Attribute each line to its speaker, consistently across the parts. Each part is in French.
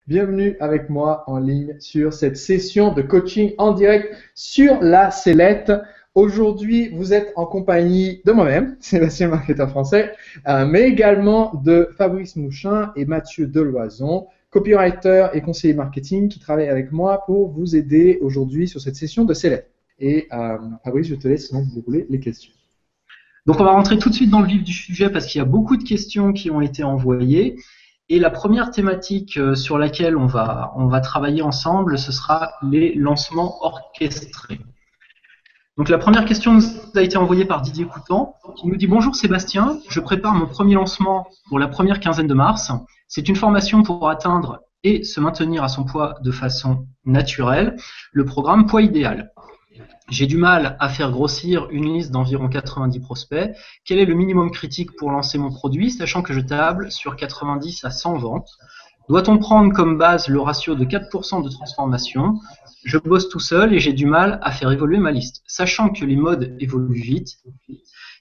Speaker 1: Bienvenue avec moi en ligne sur cette session de coaching en direct sur la sellette. Aujourd'hui, vous êtes en compagnie de moi-même, Sébastien, marketeur français, mais également de Fabrice Mouchin et Mathieu Deloison, copywriter et conseiller marketing qui travaillent avec moi pour vous aider aujourd'hui sur cette session de sellette. Et Fabrice, je te laisse donc dérouler les questions.
Speaker 2: Donc on va rentrer tout de suite dans le vif du sujet parce qu'il y a beaucoup de questions qui ont été envoyées. Et la première thématique sur laquelle on va travailler ensemble, ce sera les lancements orchestrés. Donc la première question nous a été envoyée par Didier Coutan, qui nous dit « Bonjour Sébastien, je prépare mon premier lancement pour la première quinzaine de mars. C'est une formation pour atteindre et se maintenir à son poids de façon naturelle, le programme Poids Idéal. J'ai du mal à faire grossir une liste d'environ 90 prospects. Quel est le minimum critique pour lancer mon produit, sachant que je table sur 90 à 100 ventes? Doit-on prendre comme base le ratio de 4% de transformation? Je bosse tout seul et j'ai du mal à faire évoluer ma liste. Sachant que les modes évoluent vite,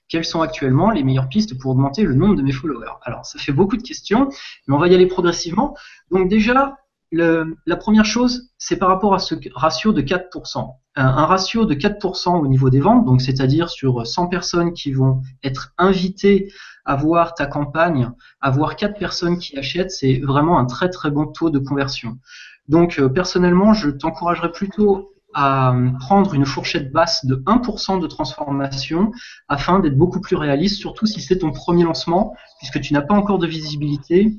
Speaker 2: quelles sont actuellement les meilleures pistes pour augmenter le nombre de mes followers? Alors, ça fait beaucoup de questions, mais on va y aller progressivement. Donc déjà, la première chose, c'est par rapport à ce ratio de 4%. Un ratio de 4% au niveau des ventes, donc c'est-à-dire sur 100 personnes qui vont être invitées à voir ta campagne, avoir 4 personnes qui achètent, c'est vraiment un très très bon taux de conversion. Donc personnellement, je t'encouragerais plutôt à prendre une fourchette basse de 1% de transformation afin d'être beaucoup plus réaliste, surtout si c'est ton premier lancement, puisque tu n'as pas encore de visibilité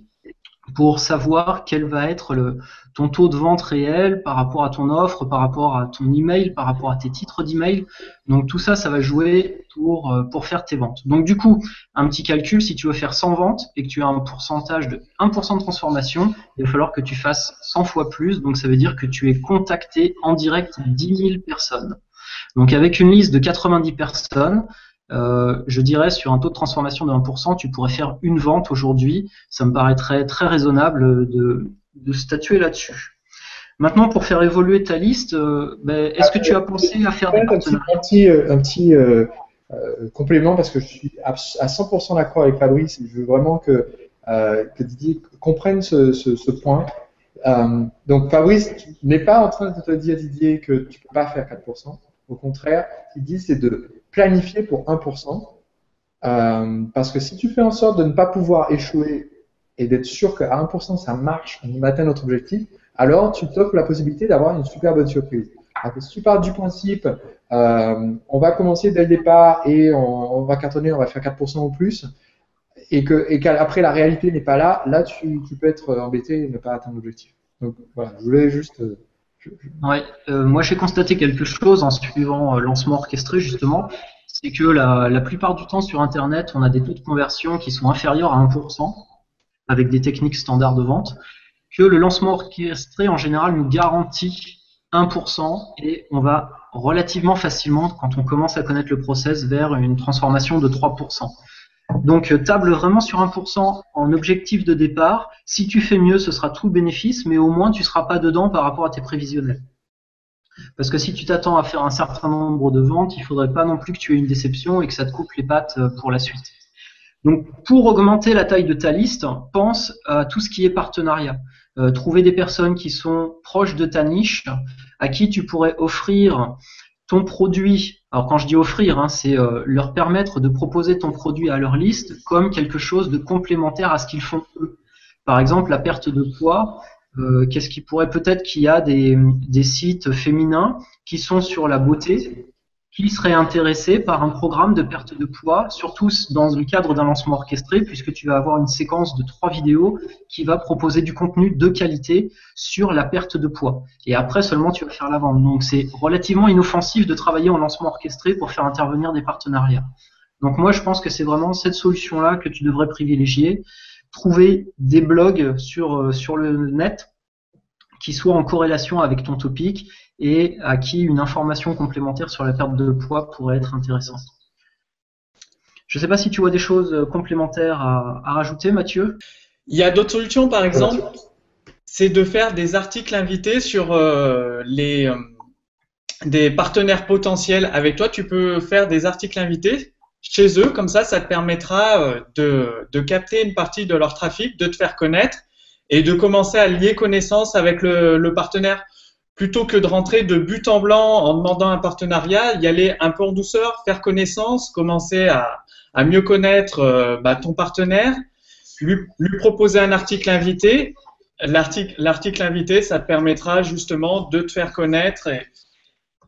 Speaker 2: pour savoir quel va être ton taux de vente réel par rapport à ton offre, par rapport à ton email, par rapport à tes titres d'email. Donc tout ça, ça va jouer pour faire tes ventes. Donc du coup, un petit calcul, si tu veux faire 100 ventes et que tu as un pourcentage de 1% de transformation, il va falloir que tu fasses 100 fois plus. Donc ça veut dire que tu es contacté en direct 10 000 personnes. Donc avec une liste de 90 personnes, je dirais sur un taux de transformation de 1%, tu pourrais faire une vente aujourd'hui. Ça me paraîtrait très raisonnable de statuer là-dessus. Maintenant, pour faire évoluer ta liste, est-ce que tu as pensé à faire des partenariats?
Speaker 1: Un petit complément parce que je suis à 100% d'accord avec Fabrice et je veux vraiment que Didier comprenne ce point. Donc Fabrice n'est pas en train de te dire, Didier, que tu ne peux pas faire 4%. Au contraire, ce qu'il dit, c'est de planifier pour 1%. Parce que si tu fais en sorte de ne pas pouvoir échouer et d'être sûr qu'à 1% ça marche, on atteint notre objectif, alors tu t'offres la possibilité d'avoir une super bonne surprise. Alors que si tu pars du principe, on va commencer dès le départ et on va cartonner, on va faire 4% ou plus, et qu'après la réalité n'est pas là, là tu peux être embêté et ne pas atteindre l'objectif. Donc voilà, je voulais juste...
Speaker 2: Ouais, moi j'ai constaté quelque chose en suivant lancement orchestré justement, c'est que la plupart du temps sur Internet, on a des taux de conversion qui sont inférieurs à 1% avec des techniques standards de vente, que le lancement orchestré en général nous garantit 1% et on va relativement facilement, quand on commence à connaître le process, vers une transformation de 3%. Donc table vraiment sur 1% en objectif de départ. Si tu fais mieux, ce sera tout bénéfice, mais au moins tu ne seras pas dedans par rapport à tes prévisionnels. Parce que si tu t'attends à faire un certain nombre de ventes, il ne faudrait pas non plus que tu aies une déception et que ça te coupe les pattes pour la suite. Donc pour augmenter la taille de ta liste, pense à tout ce qui est partenariat. Trouver des personnes qui sont proches de ta niche, à qui tu pourrais offrir ton produit. Alors quand je dis offrir, c'est leur permettre de proposer ton produit à leur liste comme quelque chose de complémentaire à ce qu'ils font eux. Par exemple, la perte de poids, qu'est-ce qui pourrait peut-être qu'il y a des sites féminins qui sont sur la beauté, qui seraient intéressés par un programme de perte de poids, surtout dans le cadre d'un lancement orchestré, puisque tu vas avoir une séquence de 3 vidéos qui va proposer du contenu de qualité sur la perte de poids. Et après seulement tu vas faire la vente. Donc c'est relativement inoffensif de travailler en lancement orchestré pour faire intervenir des partenariats. Donc moi je pense que c'est vraiment cette solution-là que tu devrais privilégier. Trouver des blogs sur le net qui soient en corrélation avec ton topic et à qui une information complémentaire sur la perte de poids pourrait être intéressante. Je ne sais pas si tu vois des choses complémentaires à rajouter, Mathieu.
Speaker 3: Il y a d'autres solutions, par exemple, c'est de faire des articles invités sur des partenaires potentiels avec toi. Tu peux faire des articles invités chez eux, comme ça te permettra de capter une partie de leur trafic, de te faire connaître et de commencer à lier connaissance avec le partenaire. Plutôt que de rentrer de but en blanc en demandant un partenariat, y aller un peu en douceur, faire connaissance, commencer à mieux connaître ton partenaire, lui proposer un article invité. L'article invité, ça te permettra justement de te faire connaître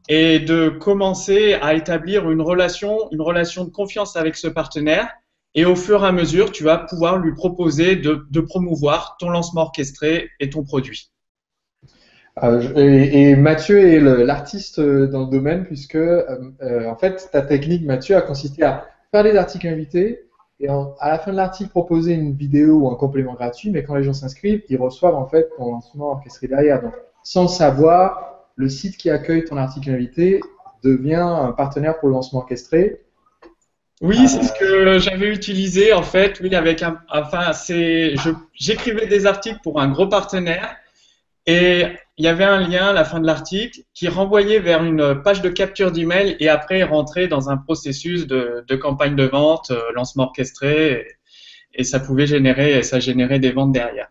Speaker 3: et de commencer à établir une relation de confiance avec ce partenaire. Et au fur et à mesure, tu vas pouvoir lui proposer de promouvoir ton lancement orchestré et ton produit.
Speaker 1: Et Mathieu est l'artiste dans le domaine puisque en fait ta technique, Mathieu, a consisté à faire des articles invités et à la fin de l'article proposer une vidéo ou un complément gratuit, mais quand les gens s'inscrivent, ils reçoivent en fait ton lancement orchestré derrière. Donc sans le savoir, le site qui accueille ton article invité devient un partenaire pour le lancement orchestré.
Speaker 3: Oui, c'est ce que j'avais utilisé en fait. Oui, j'écrivais des articles pour un gros partenaire. Et il y avait un lien à la fin de l'article qui renvoyait vers une page de capture d'email et après rentrait dans un processus de campagne de vente, lancement orchestré, et ça générait des ventes derrière.